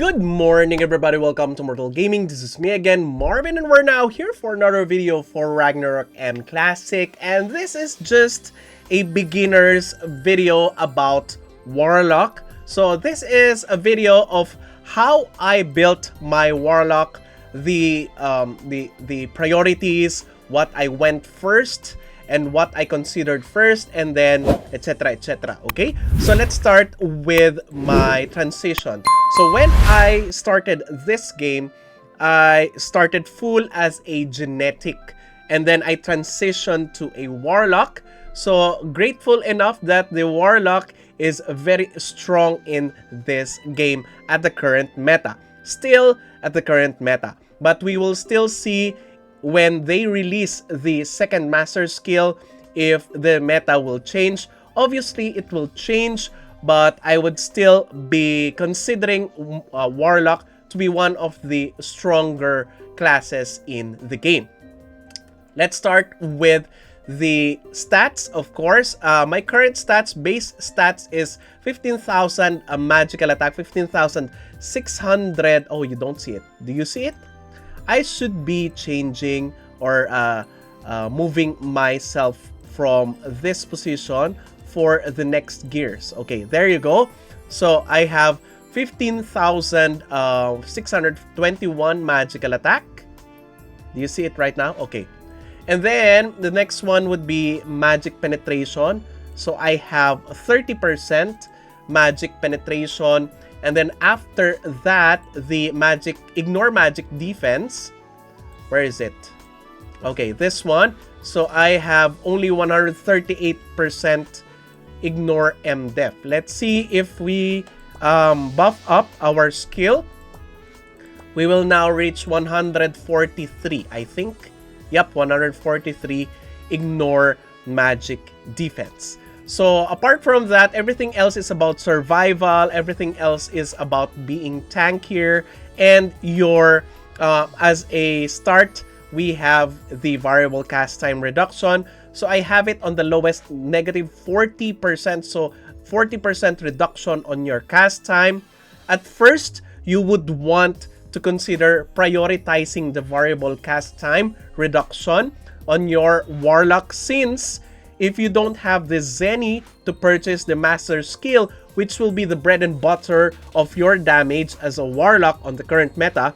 Good morning everybody, welcome to Immortal Gaming. This is me again, Marvin, and we're now here for another video for Ragnarok M Classic. And this is just a beginner's video about Warlock. So this is a video of how I built my Warlock, the priorities, what I went first, and what I considered first, and then etc, etc. Okay, so let's start with my transition. So when I started this game, I started full as a genetic, and then I transitioned to a Warlock. So grateful enough that the Warlock is very strong in this game at the current meta. Still at the current meta, but we will still see when they release the second master skill if the meta will change. Obviously it will change, but I would still be considering Warlock to be one of the stronger classes in the game. Let's start with the stats, of course. My current stats, base stats, is 15,000 magical attack, 15,600. Oh, you don't see it. Do you see it? I should be changing or moving myself from this position for the next gears. Okay, there you go. So I have 15,621 magical attack. Do you see it right now? Okay. And then the next one would be magic penetration. So I have 30% magic penetration. And then after that, the ignore magic defense. Where is it? Okay, this one. So I have only 138% ignore MDef. Let's see if we buff up our skill. We will now reach 143, I think. Yep, 143 ignore magic defense. So apart from that, everything else is about survival. Everything else is about being tankier. And your as a start, we have the variable cast time reduction. So I have it on the lowest, negative 40%. So 40% reduction on your cast time. At first, you would want to consider prioritizing the variable cast time reduction on your Warlock, since if you don't have the Zenny to purchase the master skill, which will be the bread and butter of your damage as a Warlock on the current meta,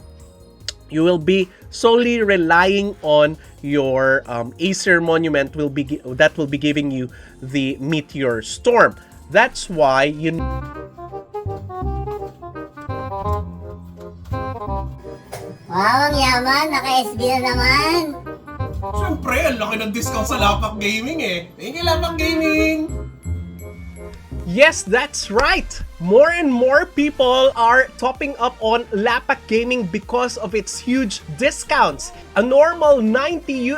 you will be solely relying on your Aesir Monument that will be giving you the Meteor Storm. That's why you... Wow, ang yaman! Naka-SB na naman! Siyempre, ang laki ng discount sa Lapakgaming eh. Thank you, Lapakgaming! Yes, that's right! More and more people are topping up on Lapakgaming because of its huge discounts. A normal $90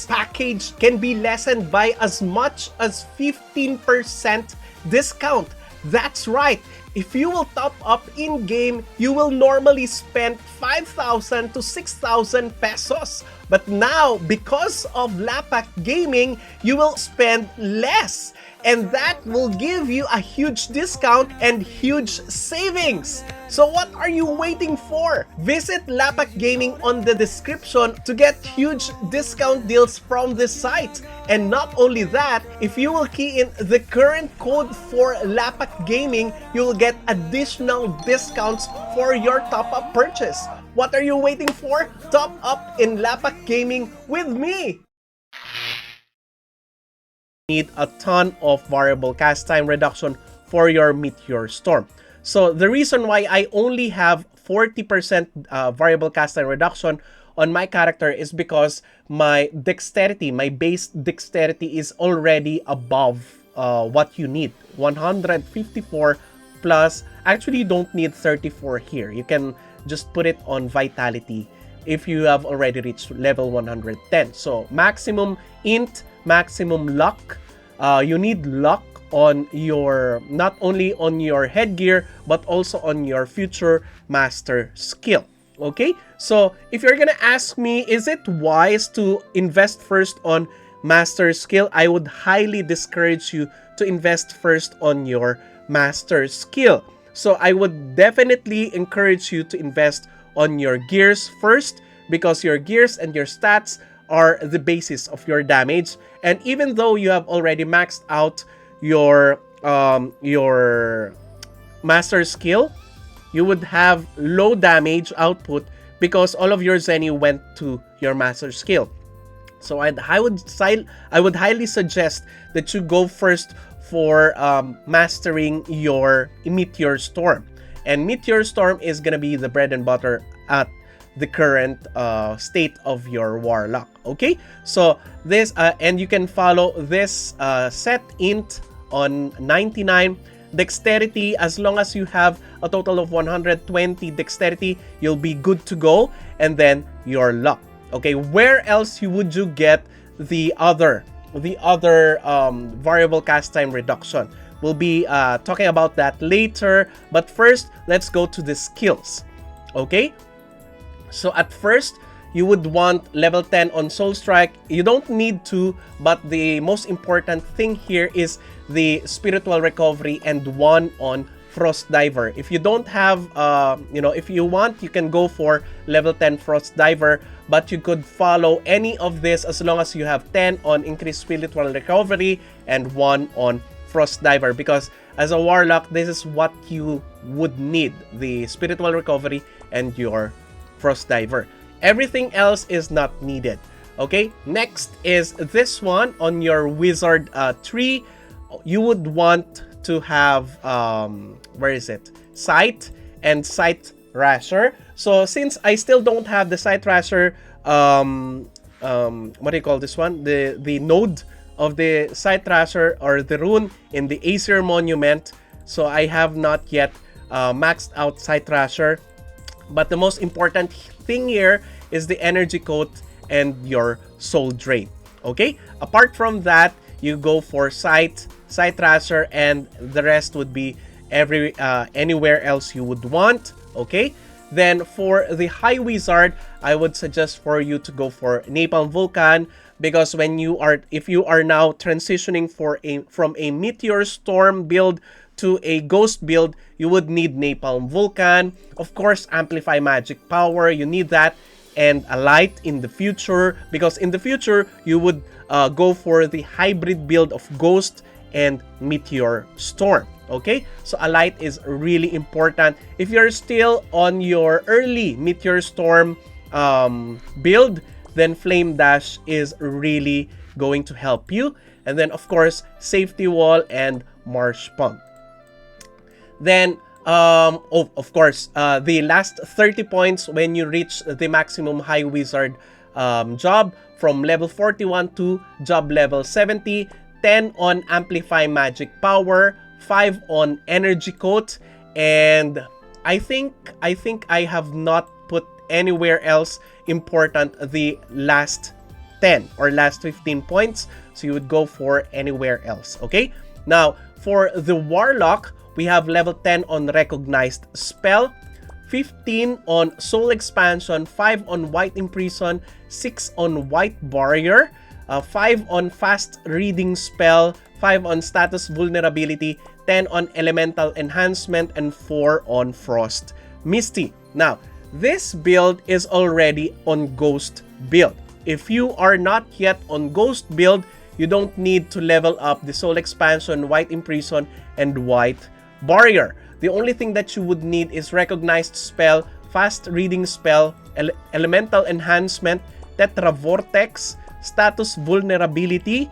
package can be lessened by as much as 15% discount. That's right! If you will top up in-game, you will normally spend 5,000 to 6,000 pesos. But now, because of Lapakgaming, you will spend less. And that will give you a huge discount and huge savings. So what are you waiting for? Visit Lapakgaming on the description to get huge discount deals from this site. And not only that, if you will key in the current code for Lapakgaming, you will get additional discounts for your top-up purchase. What are you waiting for? Top up in Lapakgaming with me! Need a ton of variable cast time reduction for your Meteor Storm. So the reason why I only have 40% variable cast time reduction on my character is because my dexterity, my base dexterity is already above what you need. 154 plus, actually you don't need 34 here. You can just put it on vitality if you have already reached level 110. So maximum int, maximum luck. You need luck on your, not only on your headgear, but also on your future master skill. Okay, so if you're gonna ask me, is it wise to invest first on master skill? I would highly discourage you to invest first on your master skill. So I would definitely encourage you to invest on your gears first, because your gears and your stats are the basis of your damage. And even though you have already maxed out your master skill, you would have low damage output because all of your Zenny went to your master skill. So I would highly suggest that you go first for mastering your Meteor Storm. And Meteor Storm is gonna be the bread and butter at the current state of your Warlock. Okay, so this and you can follow this set int on 99 dexterity. As long as you have a total of 120 dexterity, you'll be good to go, and then your luck. Okay, where else would you get the other variable cast time reduction? We'll be talking about that later, but first let's go to the skills. Okay, so at first you would want level 10 on Soul Strike. You don't need to, but the most important thing here is the Spiritual Recovery and 1 on Frost Diver. If you don't have, if you want, you can go for level 10 Frost Diver, but you could follow any of this as long as you have 10 on Increased Spiritual Recovery and 1 on Frost Diver, because as a Warlock, this is what you would need, the Spiritual Recovery and your Frost Diver. Everything else is not needed. Okay, next is this one on your Wizard tree. You would want to have where is it? Sight and Sight Rasher. So since I still don't have the Sight Rasher, what do you call this one? The node of the Sight Rasher, or the rune in the Aesir Monument. So I have not yet maxed out Sight Rasher. But the most important thing here is the Energy Coat and your Soul Drain. Okay? Apart from that, you go for Sight Rasher, and the rest would be anywhere else you would want. Okay? Then for the High Wizard, I would suggest for you to go for Napalm Vulcan, because if you are now transitioning from a Meteor Storm build to a Ghost build, you would need Napalm Vulcan. Of course, Amplify Magic Power, you need that, and a Light in the future, because in the future you would go for the hybrid build of Ghost and Meteor Storm. Okay, so a Light is really important. If you're still on your early Meteor Storm build, then Flame Dash is really going to help you. And then of course, Safety Wall and Marsh Pump. Then of course, the last 30 points when you reach the maximum High Wizard job, from level 41 to job level 70, 10 on Amplify Magic Power, 5 on Energy Coat, and I think I have not put anywhere else important the last 10 or last 15 points, so you would go for anywhere else. Okay, now for the Warlock, we have level 10 on Recognized Spell, 15 on Soul Expansion, 5 on White Imprison, 6 on White Barrier, 5 on Fast Reading Spell, 5 on Status Vulnerability, 10 on Elemental Enhancement, and 4 on Frost Misty. Now, this build is already on Ghost build. If you are not yet on Ghost build, you don't need to level up the Soul Expansion, White Imprison, and White Barrier. The only thing that you would need is Recognized Spell, Fast Reading Spell, Elemental Enhancement, Tetra Vortex, Status Vulnerability,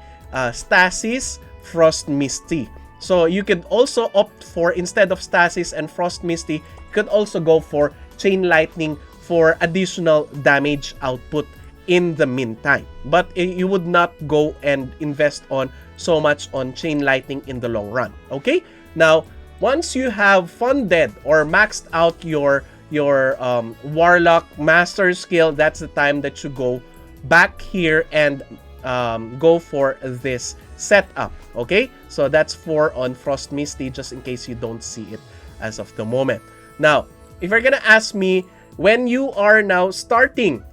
Stasis, Frost Misty. So you could also opt for, instead of Stasis and Frost Misty, you could also go for Chain Lightning for additional damage output in the meantime. But you would not go and invest on so much on Chain Lightning in the long run. Okay? Now, once you have funded or maxed out your Warlock Master skill, that's the time that you go back here and go for this setup. Okay, so that's 4 on Frost Misty, just in case you don't see it as of the moment. Now, if you're gonna ask me, when you are now starting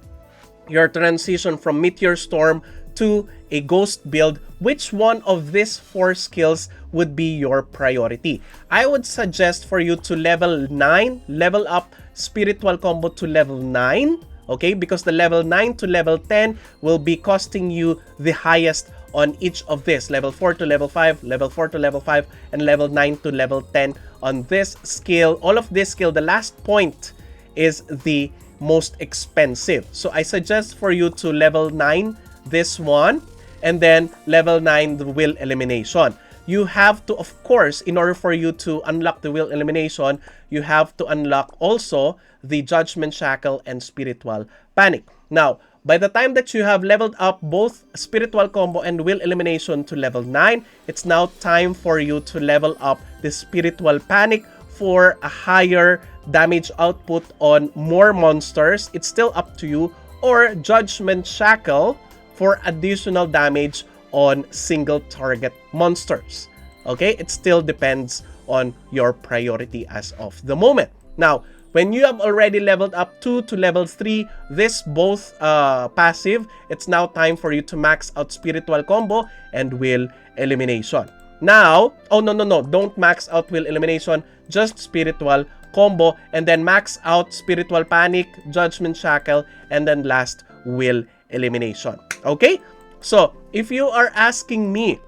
your transition from Meteor Storm to a ghost build, which one of these 4 skills would be your priority? I would suggest for you to level up spiritual combo to level 9, okay? Because the level 9 to level 10 will be costing you the highest on each of this. Level 4 to level 5, level 4 to level 5, and level 9 to level 10 on this skill. All of this skill, the last point is the most expensive. So I suggest for you to level 9 this one, and then level 9 the will elimination. You have to, of course, in order for you to unlock the will elimination, you have to unlock also the Judgment Shackle and Spiritual Panic. Now, by the time that you have leveled up both Spiritual Combo and Will Elimination to level 9, it's now time for you to level up the Spiritual Panic for a higher damage output on more monsters. It's still up to you. Or Judgment Shackle for additional damage on single target monsters. Okay? It still depends on your priority as of the moment. Now, when you have already leveled up 2 to level 3, this both passive, it's now time for you to max out Spiritual Combo and Will Elimination. Now, oh no, don't max out Will Elimination, just Spiritual Combo, and then max out Spiritual Panic, Judgment Shackle, and then last Will Elimination. Okay? So, if you are asking me,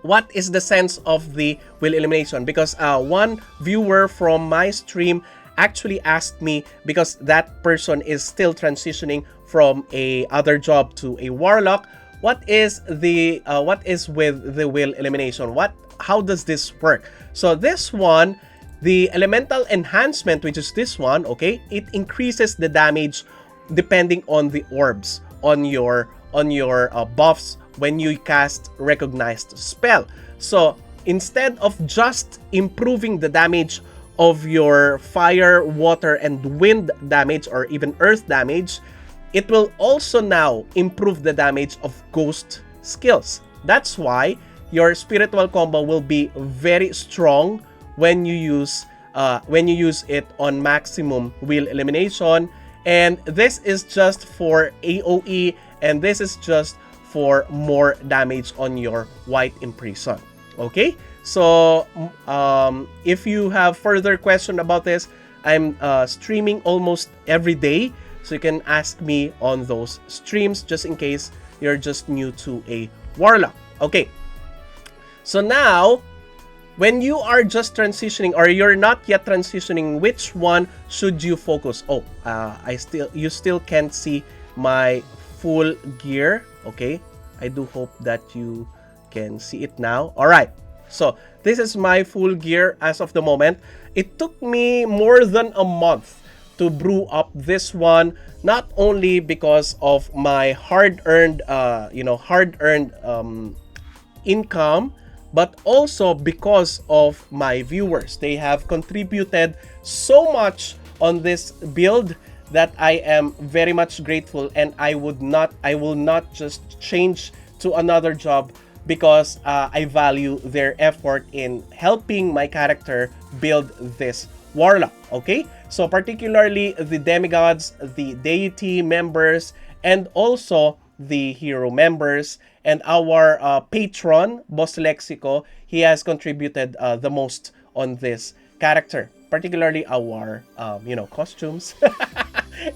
what is the sense of the Will Elimination? Because one viewer from my stream actually asked me, because that person is still transitioning from a other job to a Warlock, what is with the Will Elimination? How does this work? So this one, the Elemental Enhancement, which is this one, okay, it increases the damage depending on the orbs on your buffs when you cast recognized spell. So instead of just improving the damage of your fire, water, and wind damage, or even earth damage, it will also now improve the damage of ghost skills. That's why your Spiritual Combo will be very strong when you use it on maximum Will Elimination. And this is just for AoE, and this is just for more damage on your White Imprison. Okay? So, if you have further question about this, I'm streaming almost every day. So you can ask me on those streams just in case you're just new to a Warlock. Okay. So now, when you are just transitioning or you're not yet transitioning, which one should you focus? Oh, you still can't see my full gear. Okay. I do hope that you can see it now. All right. So, this is my full gear as of the moment. It took me more than a month to brew up this one, not only because of my hard-earned income, but also because of my viewers. They have contributed so much on this build that I am very much grateful, and I will not just change to another job because I value their effort in helping my character build this Warlock. Okay? So particularly the demigods, the deity members, and also the hero members, and our patron, Boss Lexico, he has contributed the most on this character, particularly our costumes.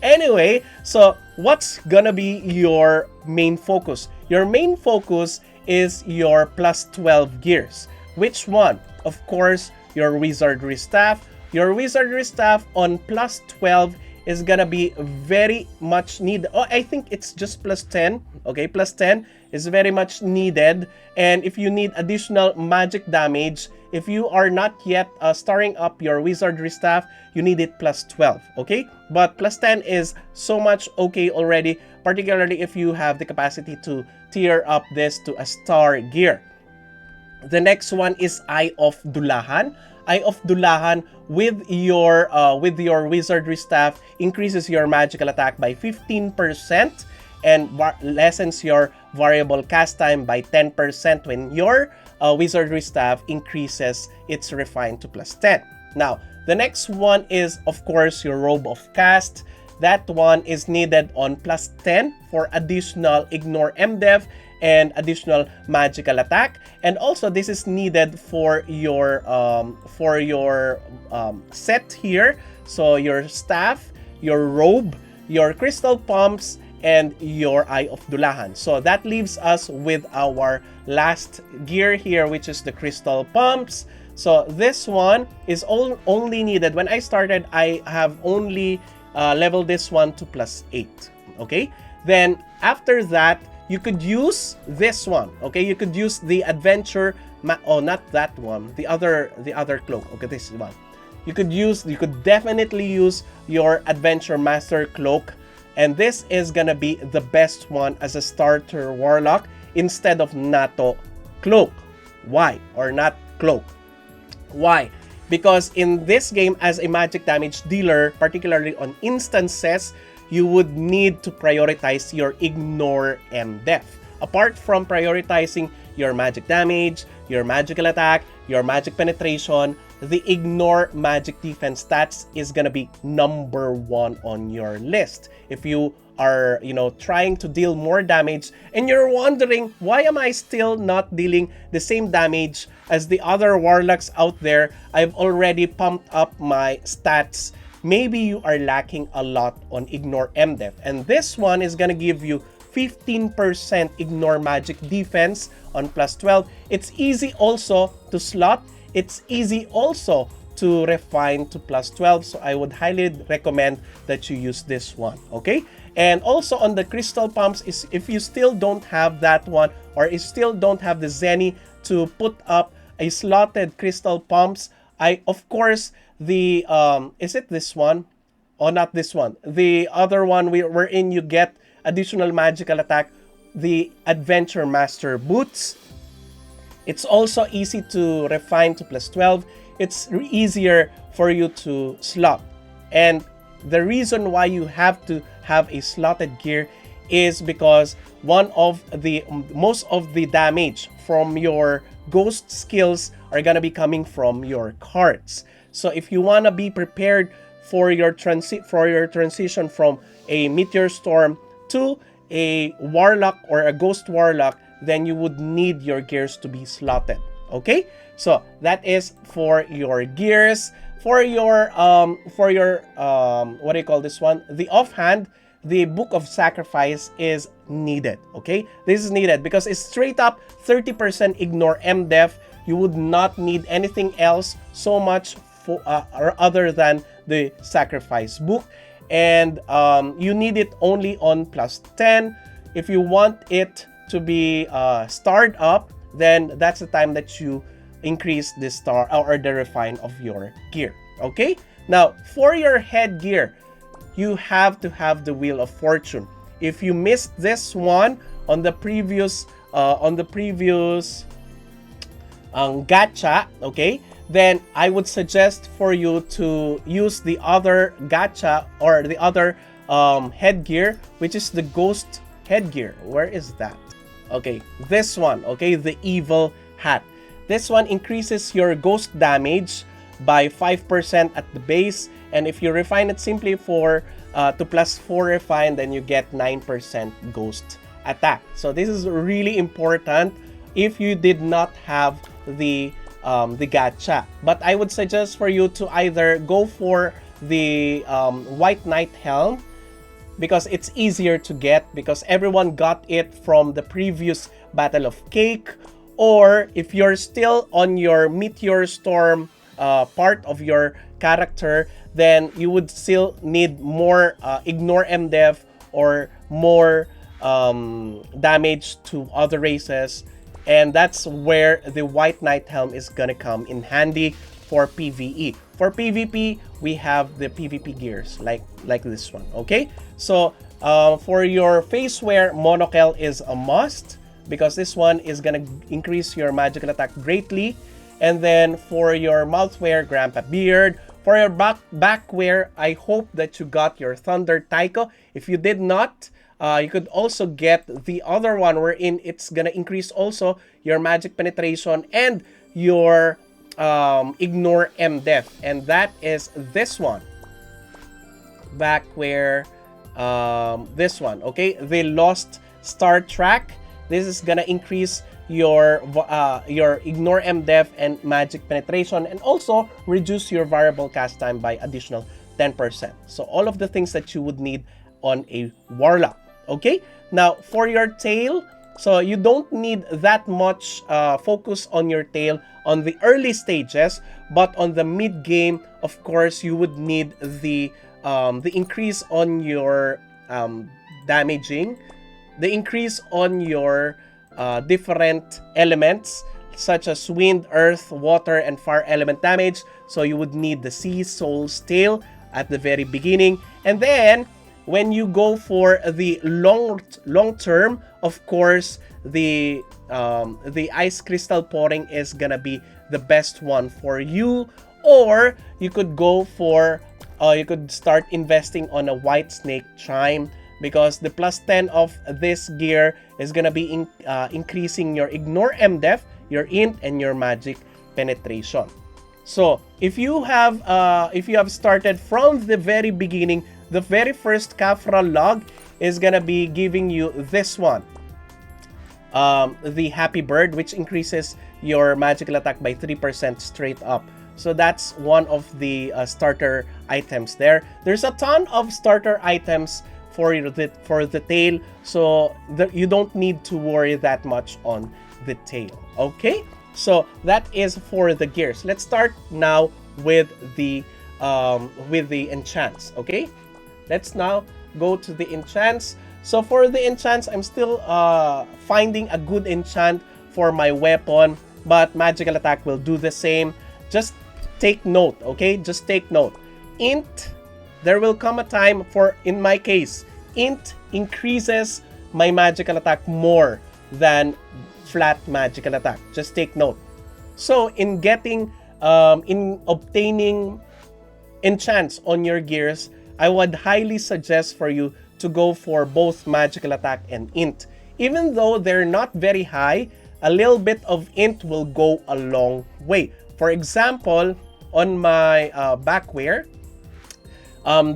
Anyway, so what's gonna be your main focus? Your main focus is your plus 12 gears. Which one? Of course, your Wizardry Staff. Your Wizardry Staff on plus 12 is gonna be very much needed. Oh, I think it's just plus 10. Okay, plus 10 is very much needed. And if you need additional magic damage, if you are not yet starting up your Wizardry Staff, you need it plus 12, okay? But plus 10 is so much okay already, particularly if you have the capacity to tier up this to a star gear. The next one is Eye of Dulahan. Eye of Dulahan with your Wizardry Staff increases your magical attack by 15% and lessens your variable cast time by 10% when your Wizardry Staff increases its refine to plus 10. Now, the next one is, of course, your Robe of Cast. that one is needed on +10 for additional Ignore MDef and additional magical attack. And also this is needed for your set here. So your staff, your robe, your crystal pumps, and your Eye of Dulahan. So that leaves us with our last gear here, which is the crystal pumps. So this one is only needed. When I started, I have only leveled this one to +8. Okay, then after that, you could use this one. Okay, you could use the adventure. Oh, not that one. The other cloak. Okay, this one. You could definitely use your Adventure Master Cloak, and this is gonna be the best one as a starter Warlock instead of Nato Cloak. Why? Or not Cloak? Why? Because in this game, as a magic damage dealer, particularly on instances, you would need to prioritize your Ignore MDef. Apart from prioritizing your magic damage, your magical attack, your magic penetration, the Ignore magic defense stats is gonna be #1 on your list. If you are, trying to deal more damage and you're wondering, why am I still not dealing the same damage as the other Warlocks out there? I've already pumped up my stats. Maybe you are lacking a lot on Ignore MDef, and this one is gonna give you 15% Ignore magic defense on +12. It's easy also to slot. It's easy also to refine to +12. So I would highly recommend that you use this one. Okay? And also on the crystal pumps, is if you still don't have that one, or you still don't have the Zenny to put up a slotted crystal pumps, of course the is it this one? Oh, not this one. The other one wherein you get additional magical attack, the Adventure Master boots. It's also easy to refine to +12. It's easier for you to slot. And the reason why you have to have a slotted gear is because most of the damage from your ghost skills are gonna be coming from your cards. So if you wanna be prepared for your transition from a Meteor Storm to a Warlock or a Ghost Warlock, then you would need your gears to be slotted. Okay, so that is for your gears. For your what do you call this one? The offhand, the Book of Sacrifice is needed. Okay, this is needed because it's straight up 30% Ignore MDef. You would not need anything else so much for or other than the Sacrifice book, and you need it only on +10. If you want it to be starred up, then that's the time that you increase the star or the refine of your gear. Okay, now for your headgear, you have to have the Wheel of Fortune. If you missed this one on the previous gacha, okay, then I would suggest for you to use the other gacha or the other headgear, which is the Ghost headgear. Where is that? Okay, this one. Okay, the Evil Hat. This one increases your ghost damage by 5% at the base, and if you refine it simply to +4 refine, then you get 9% ghost attack. So this is really important if you did not have the gacha. But I would suggest for you to either go for the White Knight Helm, because it's easier to get because everyone got it from the previous Battle of Cake, or if you're still on your Meteor Storm part of your character, then you would still need more Ignore MDef or more damage to other races, and that's where the White Knight Helm is gonna come in handy for PvE. For PvP, we have the PvP gears like this one. Okay, so for your face wear, Monocle is a must because this one is gonna increase your magical attack greatly. And then for your mouth wear, Grandpa Beard. For your back wear, I hope that you got your Thunder Taiko. If you did not, you could also get the other one wherein it's gonna increase also your magic penetration and your Ignore MDef, and that is this one. Back wear, this one, okay, the Lost Star Track. This is gonna increase your Ignore MDef and Magic Penetration, and also reduce your variable cast time by additional 10%. So all of the things that you would need on a Warlock. Okay, now for your tail, so you don't need that much focus on your tail on the early stages, but on the mid game, of course, you would need the increase on your damaging, the increase on your different elements such as wind, earth, water, and fire element damage. So you would need the Sea Soul's Tail at the very beginning, and then when you go for the long term, of course, the Ice Crystal Pouring is gonna be the best one for you. Or you could go for you could start investing on a White Snake Chime, because the plus 10 of this gear is gonna be increasing your Ignore MDef, your Int, and your Magic Penetration. So if you have started from the very beginning, the very first Kafra log is gonna be giving you this one, the Happy Bird, which increases your magical attack by 3% straight up. So that's one of the starter items there. There's a ton of starter items for the tail, so you don't need to worry that much on the tail. Okay, so that is for the gears. Let's start now with the enchants. Okay, let's now go to the enchants. So for the enchants, I'm still finding a good enchant for my weapon, but magical attack will do the same. Just take note, okay? Just take note. Int, there will come a time for, in my case, Int increases my magical attack more than flat magical attack. Just take note. So in obtaining enchants on your gears, I would highly suggest for you to go for both magical attack and Int. Even though they're not very high, a little bit of Int will go a long way. For example, on my backwear,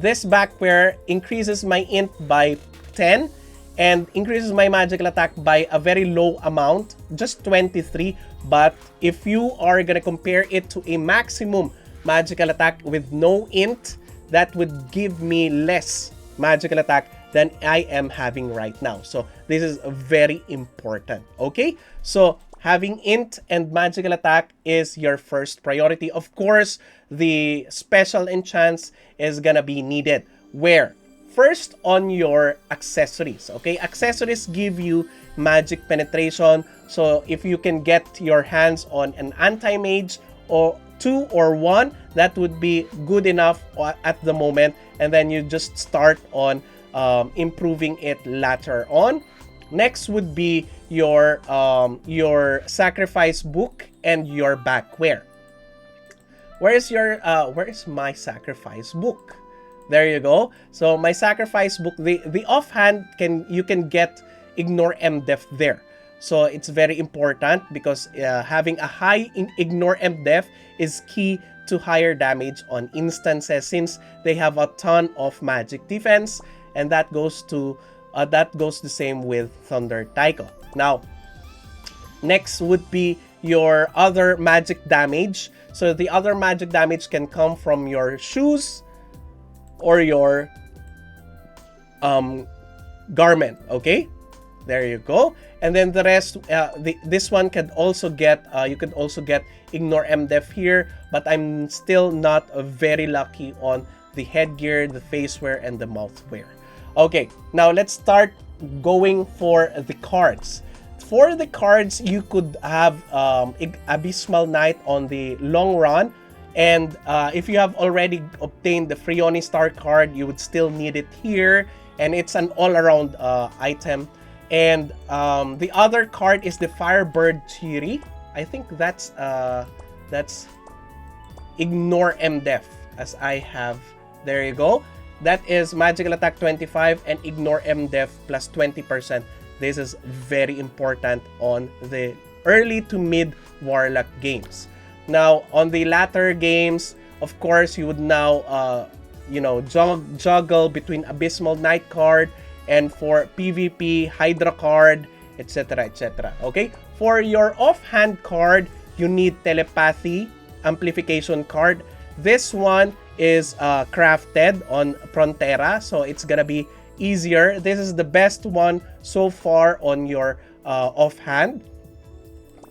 this backwear increases my Int by 10 and increases my magical attack by a very low amount, just 23. But if you are gonna compare it to a maximum magical attack with no Int, that would give me less magical attack than I am having right now. So this is very important. Okay, so having Int and magical attack is your first priority. Of course, the special enchants is gonna be needed. Where? First, on your accessories. Okay, accessories give you magic penetration. So if you can get your hands on an anti-mage or 2 or 1, that would be good enough at the moment, and then you just start on improving it later on. Next would be your sacrifice book and your backwear. Where is my sacrifice book? There you go. So my sacrifice book, the offhand you can get Ignore MDef there. So it's very important because having a high Ignore MDef is key to higher damage on instances, since they have a ton of magic defense, and that goes the same with Thunder Taiko. Now, next would be your other magic damage. So the other magic damage can come from your shoes or your garment. Okay, there you go. And then the rest, this one can also get, you could also get Ignore MDef here, but I'm still not very lucky on the headgear, the facewear, and the mouthwear. Okay, now let's start going for the cards. For the cards, you could have Abysmal Knight on the long run, and if you have already obtained the Freoni Star card, you would still need it here, and it's an all-around item. And the other card is the Firebird Chiri. I think that's Ignore MDef, as I have. There you go. That is magical attack 25 and Ignore MDef plus 20%. This is very important on the early to mid Warlock games. Now, on the latter games, of course, you would now you know, juggle between Abysmal Knight card, and for PvP, Hydra card, etc., etc. Okay? For your offhand card, you need Telepathy Amplification card. This one is crafted on Frontera, so it's gonna be easier. This is the best one so far on your offhand.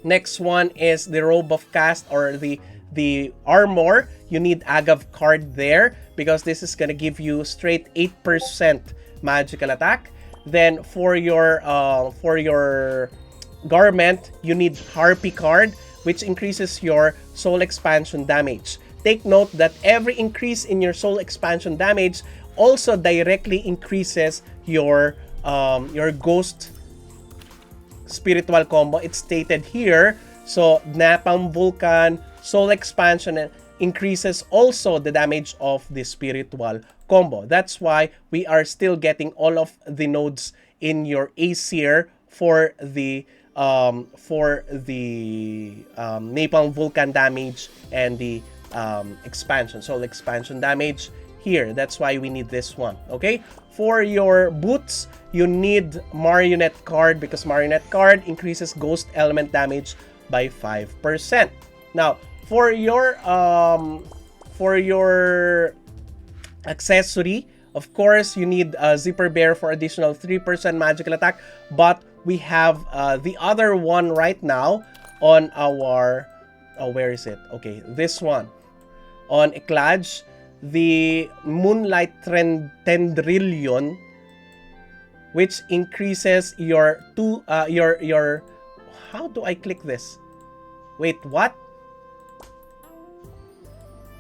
Next one is the Robe of Cast, or the armor. You need Agav card there because this is gonna give you straight 8% magical attack. Then for your garment, you need Harpy card, which increases your soul expansion damage. Take note that every increase in your soul expansion damage also directly increases your ghost spiritual combo. It's stated here. So Napalm Vulcan, soul expansion increases also the damage of the spiritual combo. That's why we are still getting all of the nodes in your Aesir for the Napalm Vulcan damage and the expansion, soul expansion damage here. That's why we need this one. Okay, for your boots, you need Marionette card because Marionette card increases ghost element damage by 5%. Now, for your accessory, of course, you need Zipper Bear for additional 3% magical attack, but we have the other one right now on our where is it? Okay, this one on Eclage, the Moonlight Tendrillion, which increases your how do I click this? Wait, what?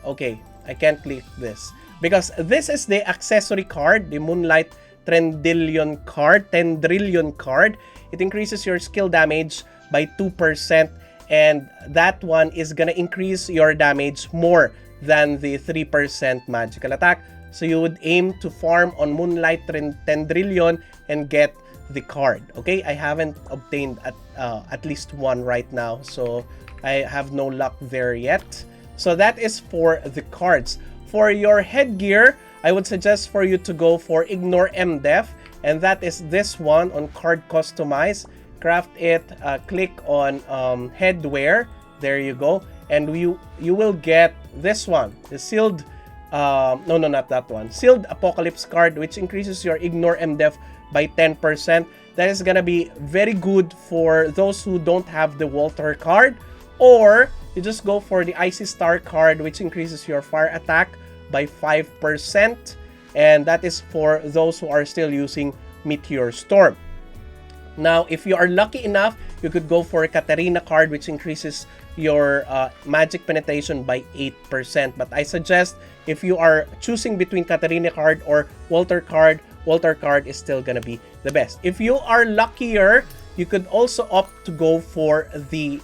Okay, I can't click this because this is the accessory card, the Moonlight Tendrillion card. It increases your skill damage by 2%, and that one is gonna increase your damage more than the 3% magical attack. So you would aim to farm on Moonlight Tendrillion and get the card. Okay, I haven't obtained at least one right now, so I have no luck there yet. So that is for the cards. For your headgear, I would suggest for you to go for Ignore MDef, and that is this one on Card Customize. Craft it, click on headwear, there you go, and you will get this one, the Sealed, no, not that one, Sealed Apocalypse card, which increases your Ignore MDef by 10%. That is gonna be very good for those who don't have the Walter card, or you just go for the Icy Star card, which increases your fire attack by 5%, and that is for those who are still using Meteor Storm. Now, if you are lucky enough, you could go for a Katarina card, which increases your magic penetration by 8%. But I suggest if you are choosing between Katarina card or Walter card is still gonna be the best. If you are luckier, you could also opt to go for the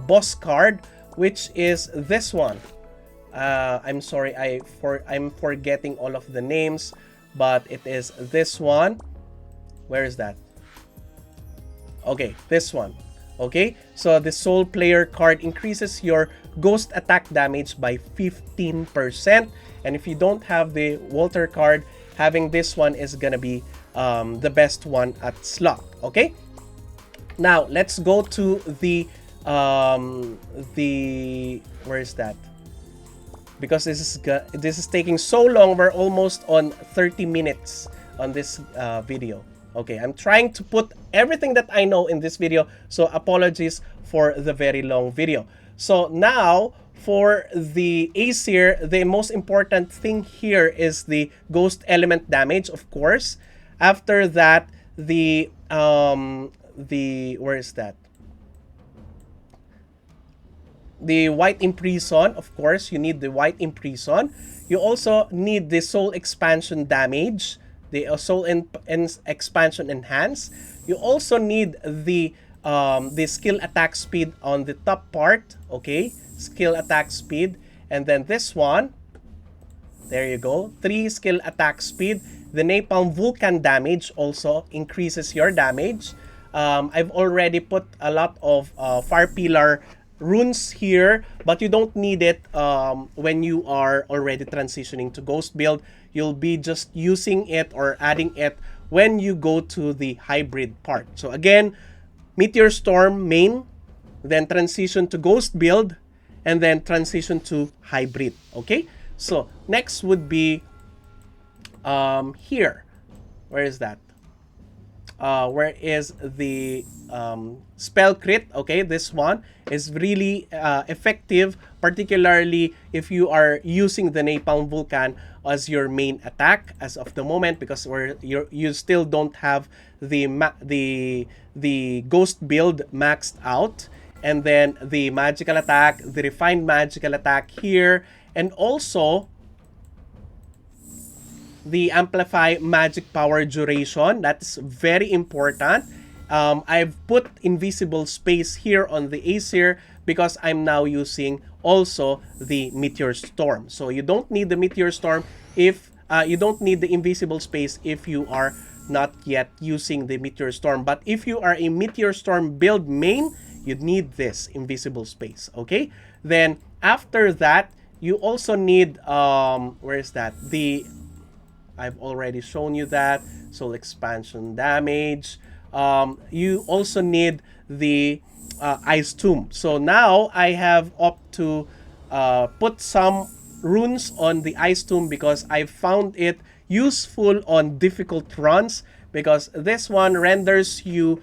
boss card, which is this one. I'm sorry, I'm forgetting all of the names, but it is this one. Where is that? Okay, this one. Okay, so the Soul Player card increases your ghost attack damage by 15%. And if you don't have the Walter card, having this one is gonna be the best one at slot. Okay, now let's go to the where is that? Because this is taking so long. We're almost on 30 minutes on this video. Okay, I'm trying to put everything that I know in this video, so apologies for the very long video. So now, for the Aesir, the most important thing here is the ghost element damage, of course. After that, where is that? The White Imprison, of course, you need the White Imprison. You also need the Soul Expansion damage, the Soul Expansion Enhance. You also need the skill attack speed on the top part, okay? Skill attack speed. And then this one, there you go, 3 skill attack speed. The Napalm Vulcan damage also increases your damage. I've already put a lot of Fire Pillar runes here, but you don't need it when you are already transitioning to Ghost build. You'll be just using it or adding it when you go to the hybrid part. So again, Meteor Storm main, then transition to Ghost build, and then transition to hybrid. Okay, so next would be here. Where is that? Where is the spell crit? Okay, this one is really effective, particularly if you are using the Napalm Vulcan as your main attack as of the moment, because you still don't have the Ghost build maxed out. And then the magical attack, the refined magical attack here, and also the amplify magic power duration. That's very important. I've put invisible space here on the Aesir because I'm now using also the Meteor Storm. So you don't need the Meteor Storm if you don't need the invisible space if you are not yet using the Meteor Storm. But if you are a Meteor Storm build main, you need this invisible space. Okay, then after that you also need where is that? I've already shown you that soul expansion damage. You also need the Ice Tomb. So now I have opted to put some runes on the Ice Tomb because I found it useful on difficult runs, because this one renders you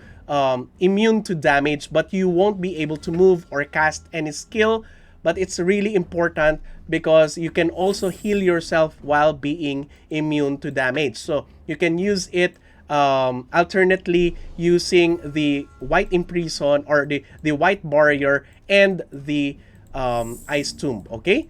immune to damage, but you won't be able to move or cast any skill. But it's really important because you can also heal yourself while being immune to damage. So you can use it alternately using the White Imprison or the White Barrier and the Ice Tomb. Okay?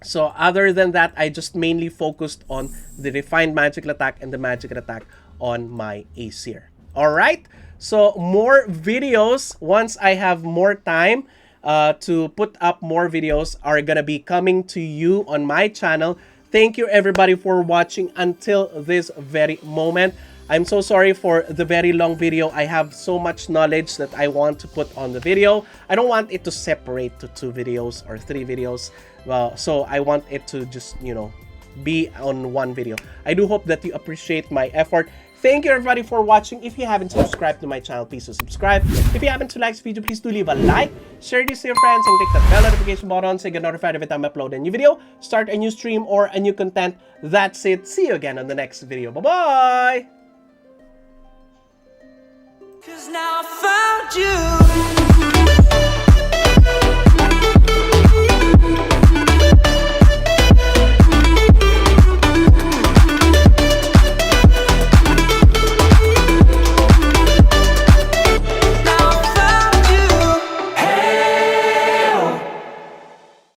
So other than that, I just mainly focused on the refined magical attack and the magical attack on my Aesir. Alright? So more videos once I have more time to put up more videos are gonna be coming to you on my channel. Thank you everybody for watching until this very moment. I'm so sorry for the very long video. I have so much knowledge that I want to put on the video. I don't want it to separate to 2 videos or 3 videos. So I want it to just, you know, be on one video. I do hope that you appreciate my effort. Thank you everybody for watching. If you haven't subscribed to my channel, please do subscribe. If you haven't liked this video, please do leave a like, share this to your friends, and click that bell notification button so you get notified every time I upload a new video, start a new stream, or a new content. That's it. See you again on the next video. Bye-bye! 'Cause now I found you.